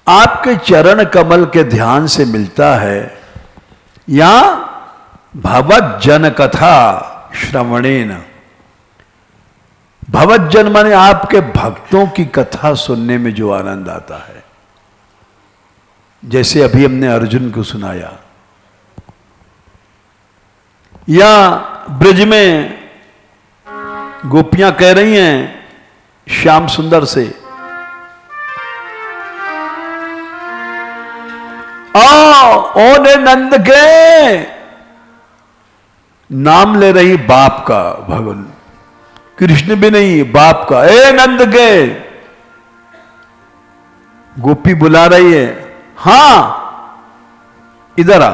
आपके चरण कमल के ध्यान से मिलता है, या भवज्जन कथा श्रवणेन, भवज्जन माने आपके भक्तों की कथा सुनने में जो आनंद आता है, जैसे अभी हमने अर्जुन को सुनाया, या ब्रज में गोपियां कह रही हैं श्याम सुंदर से, ओने नंद के, नाम ले रही बाप का, भगवान कृष्ण भी नहीं बाप का, ए नंद के। गोपी बुला रही है, हां इधर आ।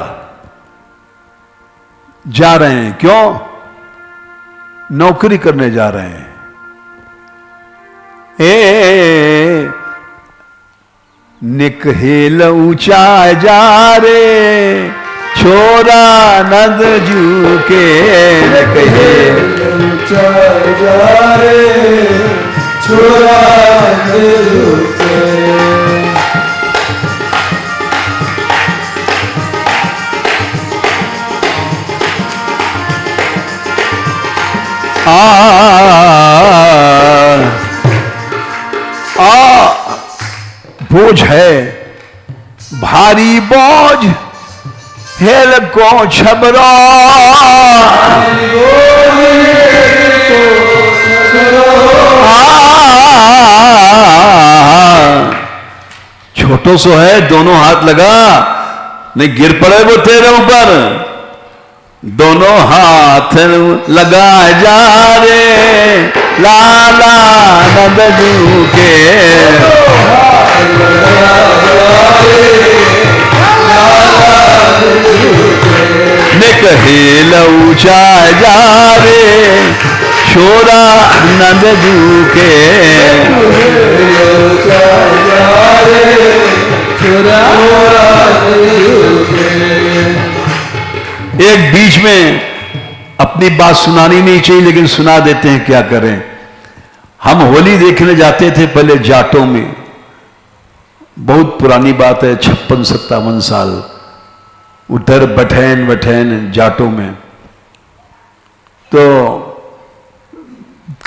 जा रहे हैं, क्यों? नौकरी करने जा रहे हैं। निकहेल ऊंचा जा रे छोरा नंद जू के। निकहेल ऊंचा जा रे छोरा नंद जू के। बोझ है भारी बोझ हेल को छबरा। छोटो सो है, दोनों हाथ लगा, नहीं गिर पड़े वो तेरे ऊपर। दोनों हाथ लगा जा रे लाला नंद जू के। निकहेल ऊंचा जा रे छोरा नंद जू के। एक बीच में अपनी बात सुनानी नहीं चाहिए लेकिन सुना देते हैं, क्या करें। हम होली देखने जाते थे पहले जाटों में, बहुत पुरानी बात है, 56-57 साल, उधर बठैन जाटों में। तो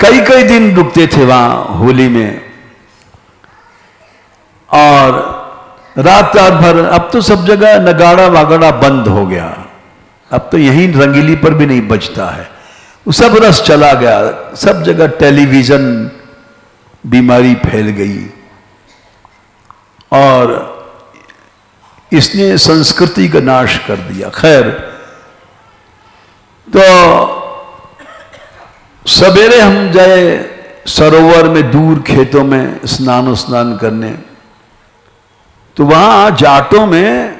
कई कई दिन रुकते थे वहां होली में और रात भर। अब तो सब जगह नगाड़ा वागड़ा बंद हो गया, अब तो यहीं रंगीली पर भी नहीं बचता है, वो सब रस चला गया, सब जगह टेलीविजन बीमारी फैल गई और इसने संस्कृति का नाश कर दिया। खैर, तो सवेरे हम गए सरोवर में, दूर खेतों में स्नान करने, तो वहां जाटों में,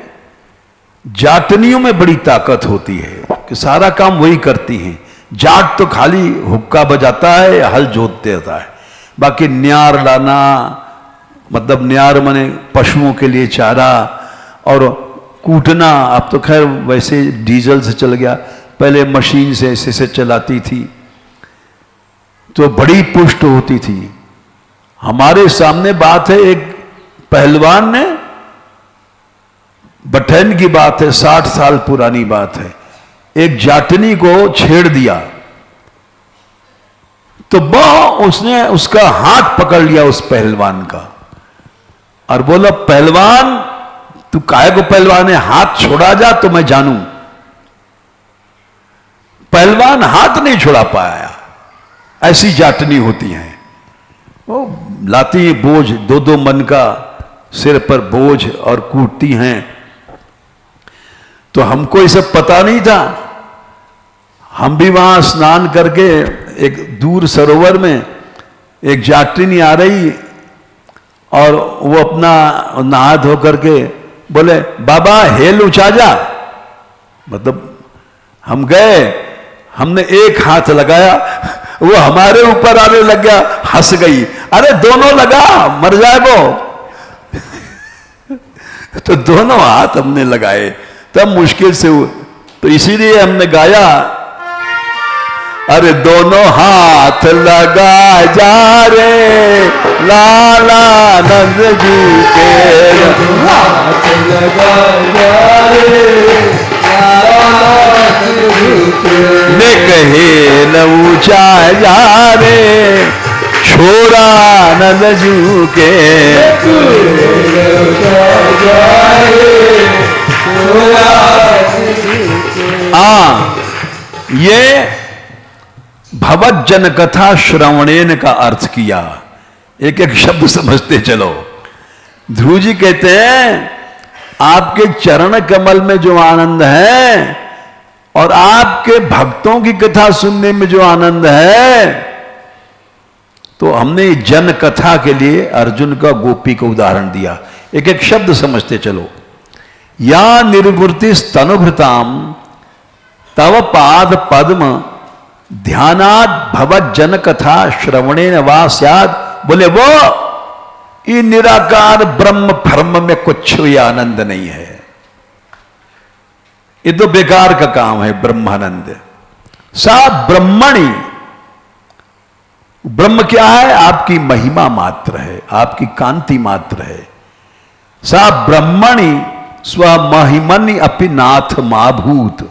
जाटनियों में बड़ी ताकत होती है कि सारा काम वही करती हैं। जाट तो खाली हुक्का बजाता है, हल जोत देता है, बाकी न्यार लाना, मतलब न्यार माने पशुओं के लिए चारा, और कूटना, अब तो खैर वैसे डीजल से चल गया, पहले मशीन से ऐसे चलाती थी, तो बड़ी पुष्ट होती थी। हमारे सामने बात है, एक पहलवान ने, बठैन की बात है, 60 साल पुरानी बात है, एक जाटनी को छेड़ दिया, तो उसने उसका हाथ पकड़ लिया उस पहलवान का और बोला, पहलवान तू काहे को पहलवान है, हाथ छोड़ा जा तो मैं जानूं। पहलवान हाथ नहीं छुड़ा पाया। ऐसी जाटनी होती हैं, वो लाती है बोझ, 2-2 मन का सिर पर बोझ और कूटती हैं। तो हमको ये सब पता नहीं था, हम भी वहां स्नान करके एक दूर सरोवर में एक जाटनी आ रही और वो अपना नहा धो करके बोले, बाबा हेल ऊंचा जा। मतलब हम गए, हमने एक हाथ लगाया, वो हमारे ऊपर आने लग गया, हंस गई, अरे दोनों लगा मर जाए वो। तो दोनों हाथ हमने लगाए, तब मुश्किल से हुए, तो इसीलिए हमने गाया, अरे दोनों हाथ लगा जा रे लाला नंद जी के। हाथ लगा जा रे लाला नंद जी के। निकहेल ऊंचा जा रे छोरा नंद जू के। ये भवत जन कथा श्रवणेन का अर्थ किया, एक एक शब्द समझते चलो। ध्रुव जी कहते हैं, आपके चरण कमल में जो आनंद है और आपके भक्तों की कथा सुनने में जो आनंद है, तो हमने जन कथा के लिए अर्जुन का गोपी का उदाहरण दिया। एक एक शब्द समझते चलो। या निर्वृत्ति स्तनुभृताम तव पाद पद्म ध्यानाद भवत जन कथा श्रवणेन वा स्यात्। बोले वो ये निराकार ब्रह्म ब्रह्म में कुछ भी आनंद नहीं है, ये तो बेकार का काम है। ब्रह्मानंद सा ब्रह्मणि, ब्रह्म क्या है? आपकी महिमा मात्र है, आपकी कांति मात्र है। सा ब्रह्मणि स्वमहिमनि अपि नाथ माभूत,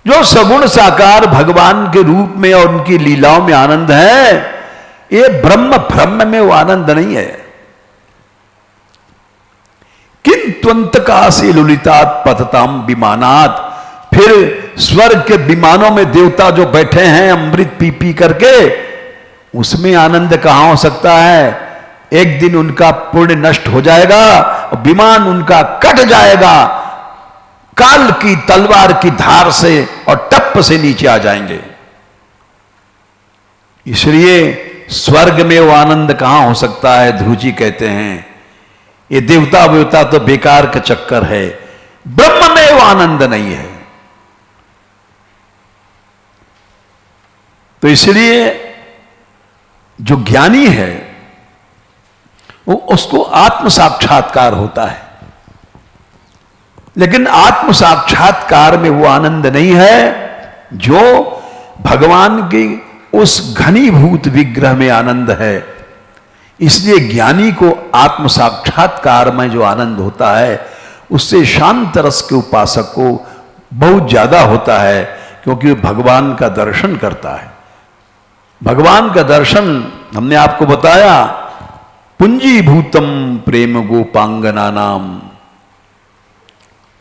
जो सगुण साकार भगवान के रूप में और उनकी लीलाओं में आनंद है, ये ब्रह्म ब्रह्म में वो आनंद नहीं है। किंतुअंत काशी लुलितात पतताम विमानात, फिर स्वर्ग के विमानों में देवता जो बैठे हैं अमृत पी पी करके, उसमें आनंद कहां हो सकता है? एक दिन उनका पुण्य नष्ट हो जाएगा, विमान उनका कट जाएगा, काल की तलवार की धार से और टप से नीचे आ जाएंगे। इसलिए स्वर्ग में वो आनंद कहां हो सकता है? ध्रुव जी कहते हैं ये देवता वेवता तो बेकार का चक्कर है, ब्रह्म में वो आनंद नहीं है। तो इसलिए जो ज्ञानी है वो उसको आत्म साक्षात्कार होता है, लेकिन आत्म साक्षात्कार में वो आनंद नहीं है जो भगवान की उस घनीभूत विग्रह में आनंद है। इसलिए ज्ञानी को आत्म साक्षात्कार में जो आनंद होता है उससे शांत रस के उपासक को बहुत ज्यादा होता है, क्योंकि वो भगवान का दर्शन करता है। भगवान का दर्शन हमने आपको बताया, पुंजीभूतम प्रेम गोपांगना नाम,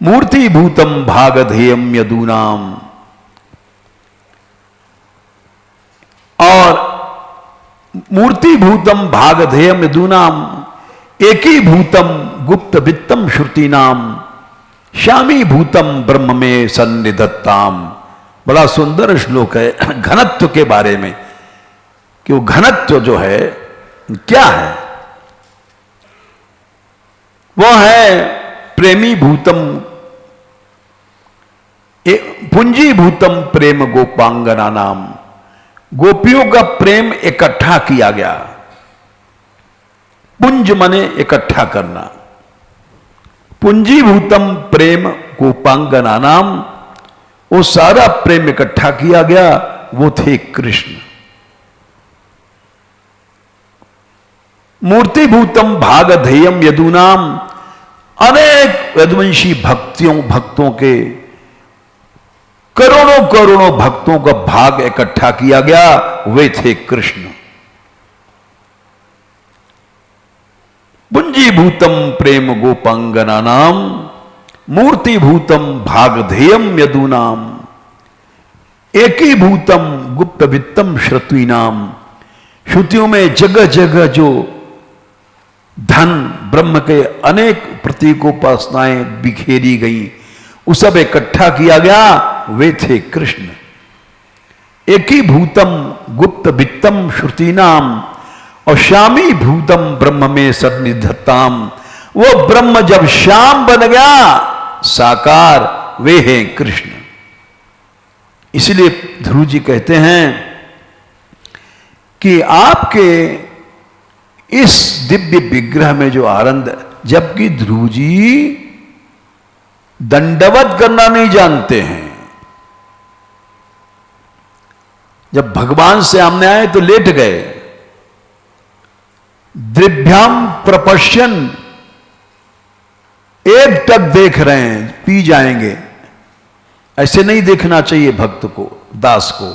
मूर्तिभूतम भागधेयम यदूनाम, और मूर्तिभूतम भागधेयम यदूनाम एकीभूतम गुप्त वित्तम श्रुतीनाम श्यामी भूतम ब्रह्म में सन्निधत्ताम। बड़ा सुंदर श्लोक है घनत्व के बारे में, कि वो घनत्व जो है क्या है? वो है प्रेमी भूतम पुंजी भूतम प्रेम गोपांगना नाम, गोपियों का प्रेम इकट्ठा किया गया। पुंज मने इकट्ठा करना, पुंजीभूतम प्रेम गोपांगना नाम, वो सारा प्रेम इकट्ठा किया गया, वो थे कृष्ण। मूर्तिभूतम भागधेयम यदूनाम, अनेक यदुवंशी भक्तों के करोड़ों करोड़ों भक्तों का भाग इकट्ठा किया गया, वे थे कृष्ण। पुंजीभूतम प्रेम गोपांगना नाम, मूर्तिभूतम भागधेयम यदूनाम, एकीभूतम गुप्त वित्तम श्रुतीनाम। श्रुतियों में जगह जगह जो धन ब्रह्म के अनेक प्रतीकोपासनाएं बिखेरी गई, वो सब इकट्ठा किया गया, वे थे कृष्ण। एकीभूतम गुप्त वित्तम श्रुतीनाम और श्यामी भूतम ब्रह्म में सन्निधत्ताम। वो ब्रह्म जब श्याम बन गया साकार, वे हैं कृष्ण। इसलिए ध्रुव जी कहते हैं कि आपके इस दिव्य विग्रह में जो आनंद, जबकि ध्रुव जी दंडवत करना नहीं जानते हैं। जब भगवान से सामने आए तो लेट गए, द्रिभ्याम प्रपश्यन, एक टक देख रहे हैं, पी जाएंगे। ऐसे नहीं देखना चाहिए भक्त को, दास को।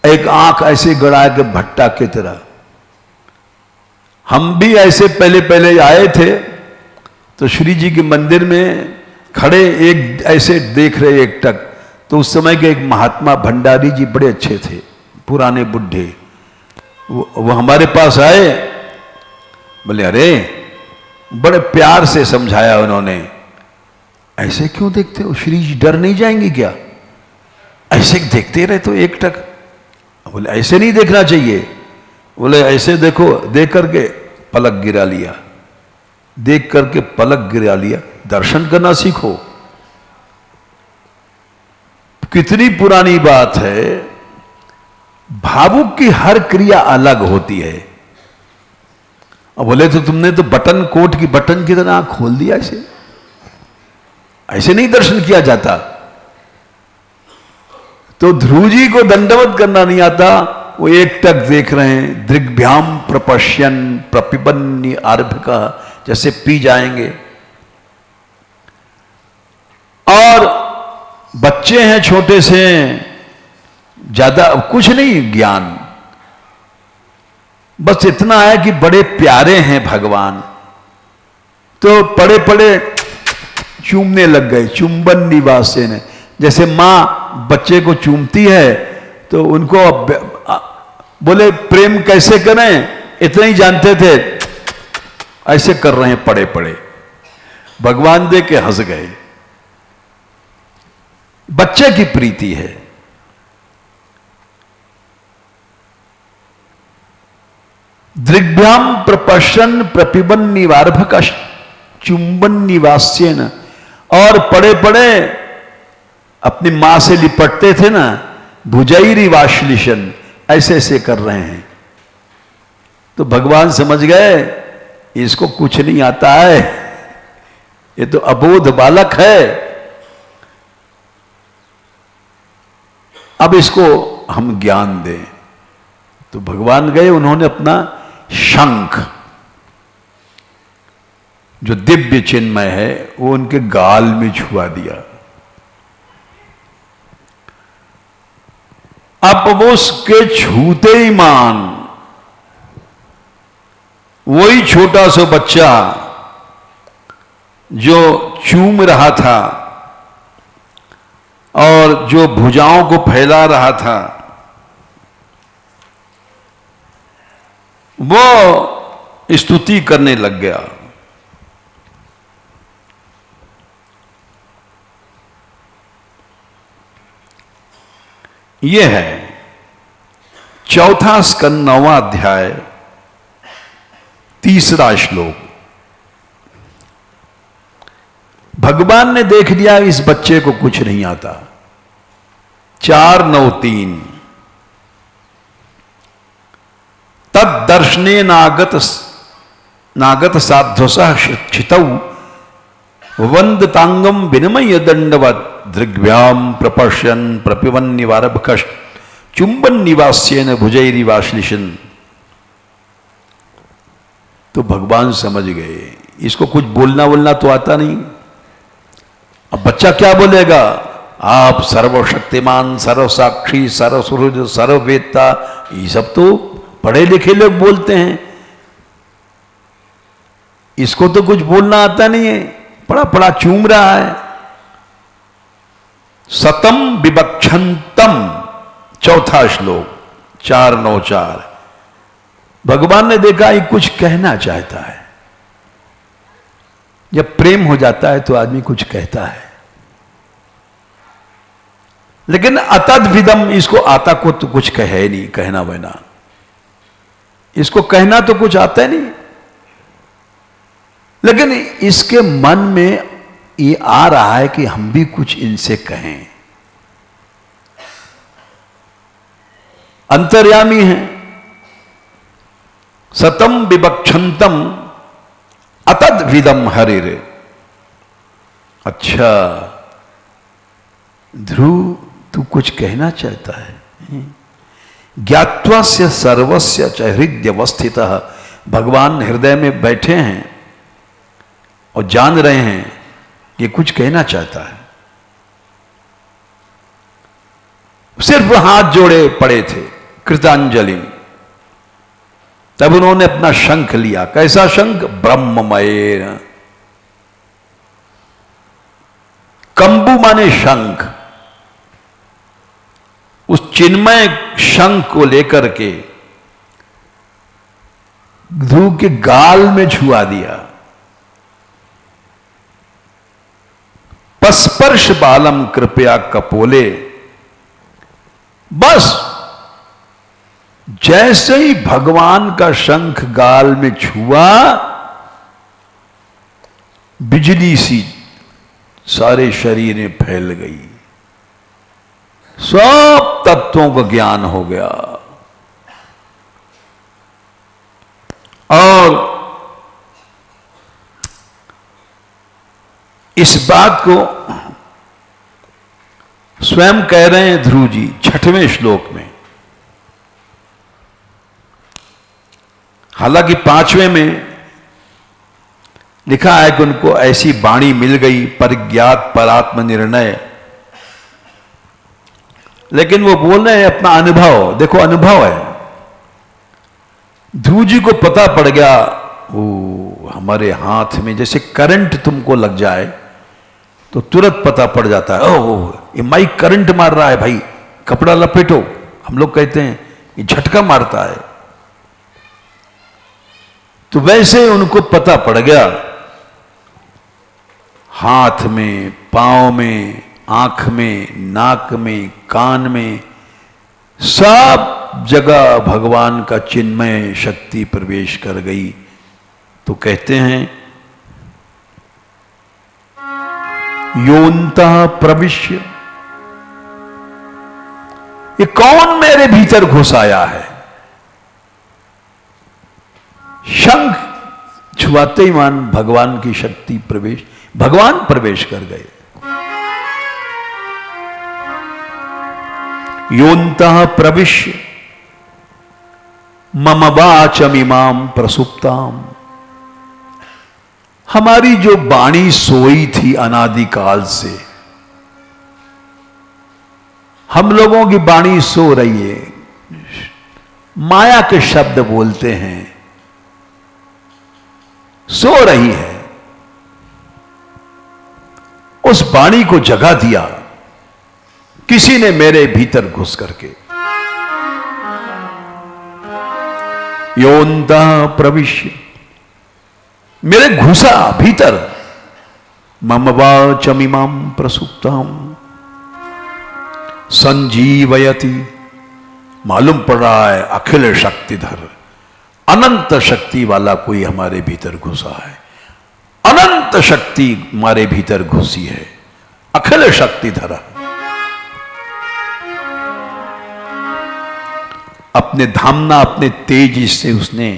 एक आंख ऐसे गड़ा के भट्टा की तरह। हम भी ऐसे पहले पहले आए थे तो श्री जी के मंदिर में खड़े, एक ऐसे देख रहे एक टक। तो उस समय के एक महात्मा भंडारी जी बड़े अच्छे थे, पुराने बुढ़े। वो हमारे पास आए, बोले अरे, बड़े प्यार से समझाया उन्होंने, ऐसे क्यों देखते हो? श्री जी डर नहीं जाएंगे क्या? ऐसे देखते रहे तो एक टक। बोले ऐसे नहीं देखना चाहिए। बोले ऐसे देखो, देख करके पलक गिरा लिया, देख करके पलक गिरा लिया। दर्शन करना सीखो। कितनी पुरानी बात है, भावुक की हर क्रिया अलग होती है। अब बोले तो तुमने तो बटन, कोट की बटन की तरह आंख खोल दिया, ऐसे नहीं दर्शन किया जाता। तो ध्रुव जी को दंडवत करना नहीं आता, वो एकटक देख रहे हैं। दृग्भ्याम प्रपश्यन प्रपिबन्नि आरभका, जैसे पी जाएंगे। और बच्चे हैं, छोटे से, ज्यादा कुछ नहीं ज्ञान, बस इतना है कि बड़े प्यारे हैं भगवान, तो पड़े पड़े चूमने लग गए। चुंबन निवासे ने, जैसे मां बच्चे को चूमती है तो उनको बोले प्रेम कैसे करें, इतना ही जानते थे, ऐसे कर रहे हैं पड़े पड़े। भगवान देख के हंस गए। बच्चे की प्रीति है। दृग्भ्याम प्रपश्यन प्रपिबन निवारभक चुंबन निवास्यन, और पड़े पड़े अपनी मां से लिपटते थे ना, भुजैरी वाश्लिशन, ऐसे ऐसे कर रहे हैं। तो भगवान समझ गए इसको कुछ नहीं आता है, ये तो अबोध बालक है, अब इसको हम ज्ञान दें। तो भगवान गए, उन्होंने अपना शंख, जो दिव्य चिन्मय है, वो उनके गाल में छुआ दिया। अब वो उसके छूते ही मान, वही छोटा सा बच्चा जो चूम रहा था और जो भुजाओं को फैला रहा था, वो स्तुति करने लग गया। यह है चौथा स्कंद 9वां अध्याय 3रा श्लोक। भगवान ने देख लिया इस बच्चे को कुछ नहीं आता। 4:9-3 तद्दर्शने नागत साध्वसः क्षितौ वंदतांगम विनिमय दंडवत दृग्भ्याम प्रपश्यन प्रपिबन निवारभकश चुंबन निवास्येन भुजैरी वाश्लिशन। तो भगवान समझ गए इसको कुछ बोलना तो आता नहीं। अब बच्चा क्या बोलेगा, आप सर्वशक्तिमान, सर्वसाक्षी, सर्वसुहृद, सर्ववेत्ता, ये सब तो पढ़े लिखे लोग बोलते हैं, इसको तो कुछ बोलना आता नहीं है, पड़ा पड़ा चूम रहा है। सतम विवक्षंतम, चौथा श्लोक 4:9-4। भगवान ने देखा ये कुछ कहना चाहता है। जब प्रेम हो जाता है तो आदमी कुछ कहता है, लेकिन अतद्विदम, इसको आता को तो कुछ कहे नहीं, कहना बहना, इसको कहना तो कुछ आता है नहीं, लेकिन इसके मन में ये आ रहा है कि हम भी कुछ इनसे कहें। अंतर्यामी है। सतम विवक्षंतम अतद्विदम हरिरे। अच्छा ध्रुव, तू कुछ कहना चाहता है। ज्ञात्वा से सर्वस्य च हृदयवस्थितः, भगवान हृदय में बैठे हैं और जान रहे हैं ये कुछ कहना चाहता है। सिर्फ हाथ जोड़े पड़े थे कृतांजलि। तब उन्होंने अपना शंख लिया। कैसा शंख? ब्रह्ममय। कंबु माने शंख। उस चिन्मय शंख को लेकर के ध्रुव के गाल में छुआ दिया। पस्पर्श बालम कृपया कपोले। बस जैसे ही भगवान का शंख गाल में छुआ, बिजली सी सारे शरीर में फैल गई, सब तत्वों का ज्ञान हो गया। और इस बात को स्वयं कह रहे हैं ध्रुव जी 6वें श्लोक में। हालांकि 5वें में लिखा है कि उनको ऐसी वाणी मिल गई परिज्ञात परात्म निर्णय, लेकिन वो बोल रहे हैं अपना अनुभव। देखो अनुभव है, ध्रुव जी को पता पड़ गया, वो हमारे हाथ में जैसे करंट तुमको लग जाए तो तुरंत पता पड़ जाता है, ओह ये माइक करंट मार रहा है भाई, कपड़ा लपेटो। हम लोग कहते हैं ये झटका मारता है। तो वैसे उनको पता पड़ गया, हाथ में, पांव में, आंख में, नाक में, कान में, सब जगह भगवान का चिन्मय शक्ति प्रवेश कर गई। तो कहते हैं योऽन्तः प्रविश्य, ये कौन मेरे भीतर घुस आया है? शंख छुआते ही मान भगवान की शक्ति प्रवेश, भगवान प्रवेश कर गए। योऽन्तः प्रविश्य मम वाचमिमां प्रसुप्ताम, हमारी जो वाणी सोई थी अनादिकाल से, हम लोगों की वाणी सो रही है, माया के शब्द बोलते हैं, सो रही है। उस वाणी को जगा दिया किसी ने मेरे भीतर घुस करके। योऽन्तः प्रविश्य, मेरे घुसा भीतर, मम वाचमिमां प्रसुप्ताम संजीवयति, मालूम पड़ रहा है अखिल शक्तिधर, अनंत शक्ति वाला कोई हमारे भीतर घुसा है, अनंत शक्ति हमारे भीतर घुसी है, अखिल शक्तिधर। अपने धामना, अपने तेज से उसने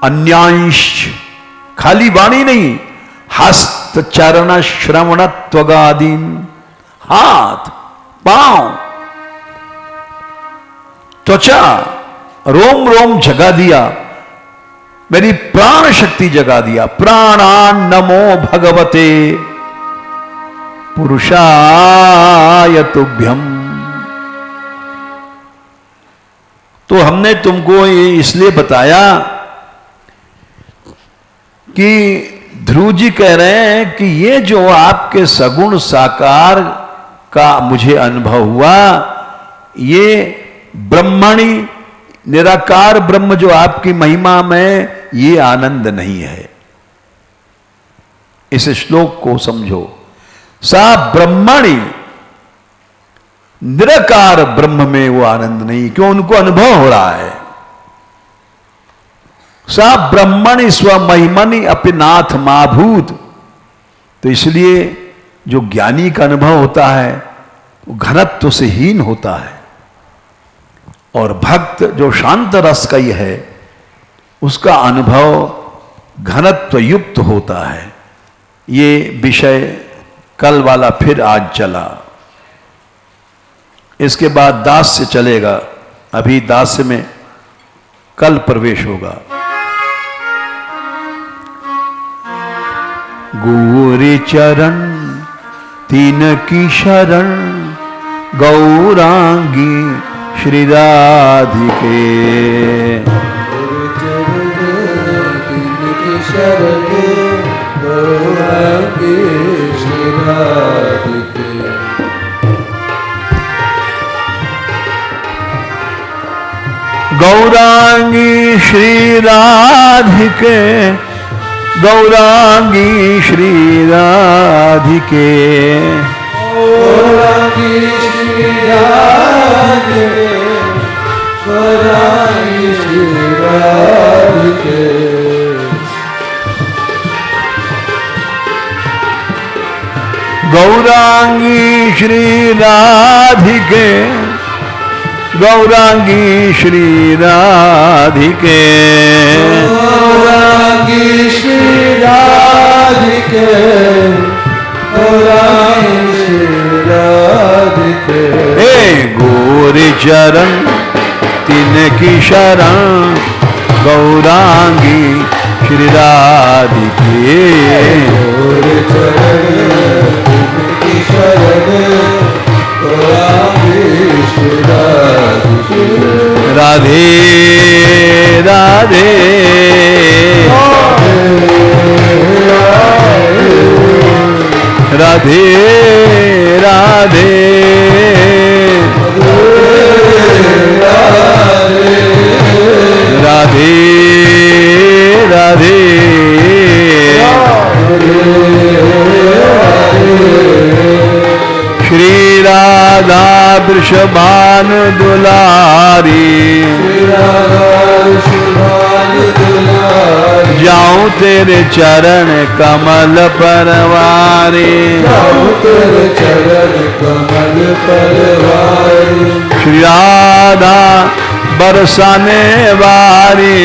अन्यांश, खाली वाणी नहीं, हस्त चरण श्रवण त्वगादीन, हाथ, पांव, त्वचा, रोम रोम जगा दिया, मेरी प्राण शक्ति जगा दिया। प्राणान नमो भगवते पुरुषाय तुभ्यम। तो हमने तुमको ये इसलिए बताया कि ध्रुव जी कह रहे हैं कि ये जो आपके सगुण साकार का मुझे अनुभव हुआ, ये ब्रह्मणी निराकार ब्रह्म जो आपकी महिमा में, ये आनंद नहीं है। इस श्लोक को समझो, सा ब्रह्मणी, निराकार ब्रह्म में वो आनंद नहीं, क्यों? उनको अनुभव हो रहा है। सा ब्रह्मणि स्वमहिमनि अपि नाथ माभूत। तो इसलिए जो ज्ञानी का अनुभव होता है वो घनत्व से हीन होता है, और भक्त जो शांत रस का ही है उसका अनुभव घनत्व युक्त होता है। ये विषय कल वाला फिर आज चला, इसके बाद दास्य चलेगा, अभी दास्य में कल प्रवेश होगा। गौरी चरण तीन की शरण, गौरांगी श्री राधिके। तीन की शरण, गौरांगी श्री राधिके। गौरांगी श्री राधिके, गौरांगी श्री राधिके। गौरांगी श्री राधिके, गौरांगी श्री राधिके। गौरांगी श्री राधिके, गौरांगी श्री राधिके गौरांगी श्री राधिके गौरांगी श्री राधिके हे गोरी चरण तिनकी शरण गौरांगी श्री राधिके गौरी चरण तिनकी शरण गौरांगी श्री राधिके राधे राधे राधे राधे राधे राधे श्री राधा वृषभान दुलारी जाऊं तेरे चरण कमल परवारी तेरे चरण कमल परवारी श्री राधा बरसाने वारी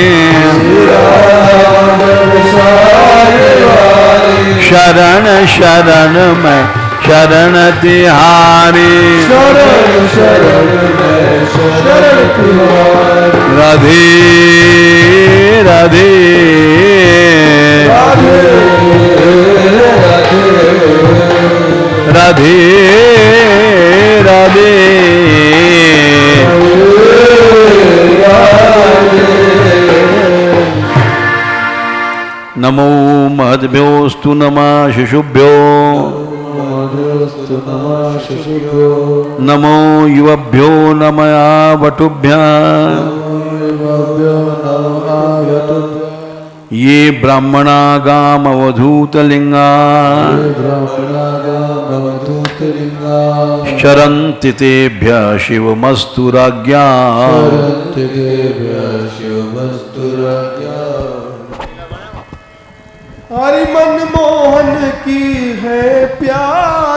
शरण शरण में शरण तिहारी शरण शरण में शरण तिहारी राधे राधे राधे राधे राधे नमो महद्भ्योस्तु नमः शिशुभ्यो नमोस्तु नमः शिशुभ्यो नमो युवभ्यो नमः वटुभ्यः नमो आगतुभ्यो ये ब्राह्मणागामवधूतलिङ्गा ब्राह्मणागामवधूतलिङ्गा शरन्ति तेभ्यः शिवमस्तु राज्ञा शरन्ति देव्या शिवमस्तु राज्ञा हरि मनमोहन की